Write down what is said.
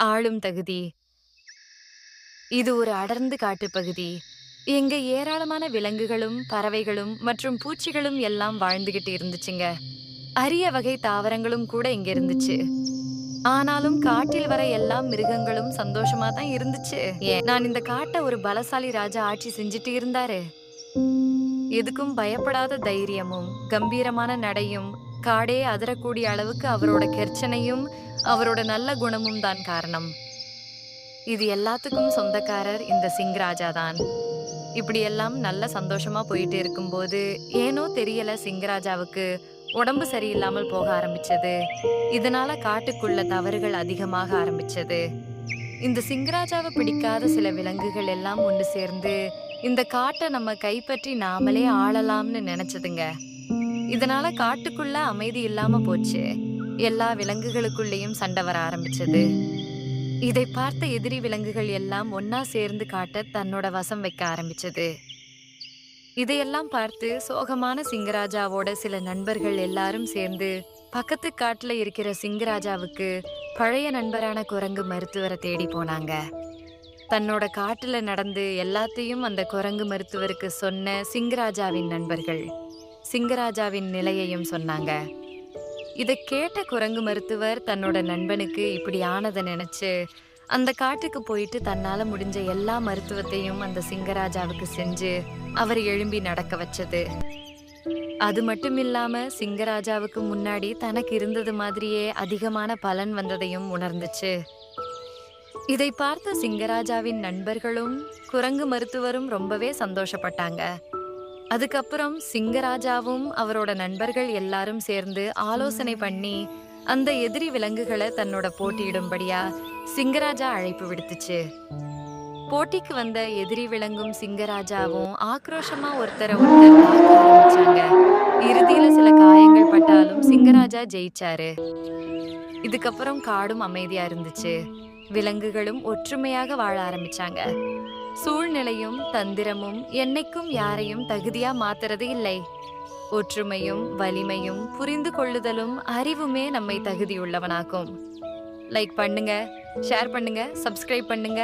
ஆளும் தகுதி. இது ஒரு அடர்ந்து காட்டுப்பகுதி. இங்க ஏராளமான விலங்குகளும், பறவைகளும் மற்றும் பூச்சிகளும் எல்லாம் வாழ்ந்துகிட்டு இருந்துச்சுங்க. அரிய வகை தாவரங்களும் கூட இங்க இருந்துச்சு. ஆனாலும் காட்டில் வர எல்லா மிருகங்களும் சந்தோஷமா தான் இருந்துச்சு. நான் இந்த காட்ட ஒரு பலசாலி ராஜா ஆட்சி செஞ்சுட்டு இருந்தாரு. எதுக்கும் பயப்படாத தைரியமும், கம்பீரமான நடையும், காடே அதிரக்கூடிய அளவுக்கு அவரோட கெர்ச்சனையும், அவரோட நல்ல குணமும் தான் காரணம். இது எல்லாத்துக்கும் சொந்தக்காரர் இந்த சிங்கராஜா தான். இப்படியெல்லாம் நல்ல சந்தோஷமா போயிட்டு இருக்கும்போது, ஏனோ தெரியல சிங்கராஜாவுக்கு உடம்பு சரியில்லாமல் போக ஆரம்பிச்சது. இதனால காட்டுக்குள்ள தவறுகள் அதிகமாக ஆரம்பிச்சது. இந்த சிங்கராஜாவை பிடிக்காத சில விலங்குகள் எல்லாம் ஒன்று சேர்ந்து, இந்த காட்டை நம்ம கைப்பற்றி நாமளே ஆளலாம்னு நினைச்சதுங்க. இதனால காட்டுக்குள்ள அமைதி இல்லாம போச்சு. எல்லா விலங்குகளுக்குள்ளேயும் சண்டை வர ஆரம்பிச்சது. இதை பார்த்த எதிரி விலங்குகள் எல்லாம் ஒன்னா சேர்ந்து காட்ட தன்னோட வசம் வைக்க ஆரம்பிச்சது. இதையெல்லாம் பார்த்து சோகமான சிங்கராஜாவோட சில நண்பர்கள் எல்லாரும் சேர்ந்து பக்கத்து காட்டுல இருக்கிற சிங்கராஜாவுக்கு பழைய நண்பரான குரங்கு மருத்துவரை தேடி போனாங்க. தன்னோட காட்டுல நடந்து எல்லாத்தையும் அந்த குரங்கு மருத்துவருக்கு சொன்ன சிங்கராஜாவின் நண்பர்கள் சிங்கராஜாவின் நிலையையும் சொன்னாங்க. இதை கேட்ட குரங்கு மருத்துவர் தன்னோட நண்பனுக்கு இப்படி ஆனதை நினைச்சு அந்த காட்டுக்கு போயிட்டு தன்னால முடிஞ்ச எல்லா மருத்துவத்தையும் அந்த சிங்கராஜாவுக்கு செஞ்சு அவர் எழும்பி நடக்க வச்சது. அது மட்டும் இல்லாம சிங்கராஜாவுக்கு முன்னாடி தனக்கு இருந்தது மாதிரியே அதிகமான பலன் வந்ததையும் உணர்ந்துச்சு. இதை பார்த்த சிங்கராஜாவின் நண்பர்களும் குரங்கு மருத்துவரும் ரொம்பவே சந்தோஷப்பட்டாங்க. அதுக்கப்புறம் சிங்கராஜாவும் அவரோட நண்பர்கள் எல்லாரும் சேர்ந்து ஆலோசனை பண்ணி அந்த எதிரி விலங்குகளை தன்னோட போட்டியிடும்படியா சிங்கராஜா அழைப்பு விடுத்துச்சு. போட்டிக்கு வந்த எதிரி விலங்கும் சிங்கராஜாவும் ஆக்ரோஷமா ஒருத்தரை ஒருத்தர் தாக்க ஆரம்பிச்சாங்க. இறுதியில சில காயங்கள் பட்டாலும் சிங்கராஜா ஜெயிச்சாரு. இதுக்கப்புறம் காடும் அமைதியா இருந்துச்சு. விலங்குகளும் ஒற்றுமையாக வாழ ஆரம்பிச்சாங்க. சூழ்நிலையும் தந்திரமும் என்னைக்கும் யாரையும் தகுதியா மாத்துறது இல்லை. ஒற்றுமையும் வலிமையும் புரிந்து கொள்ளுதலும் அறிவுமே நம்மை தகுதியுள்ளவனாக்கும். லைக் பண்ணுங்க, ஷேர் பண்ணுங்க, சப்ஸ்கிரைப் பண்ணுங்க.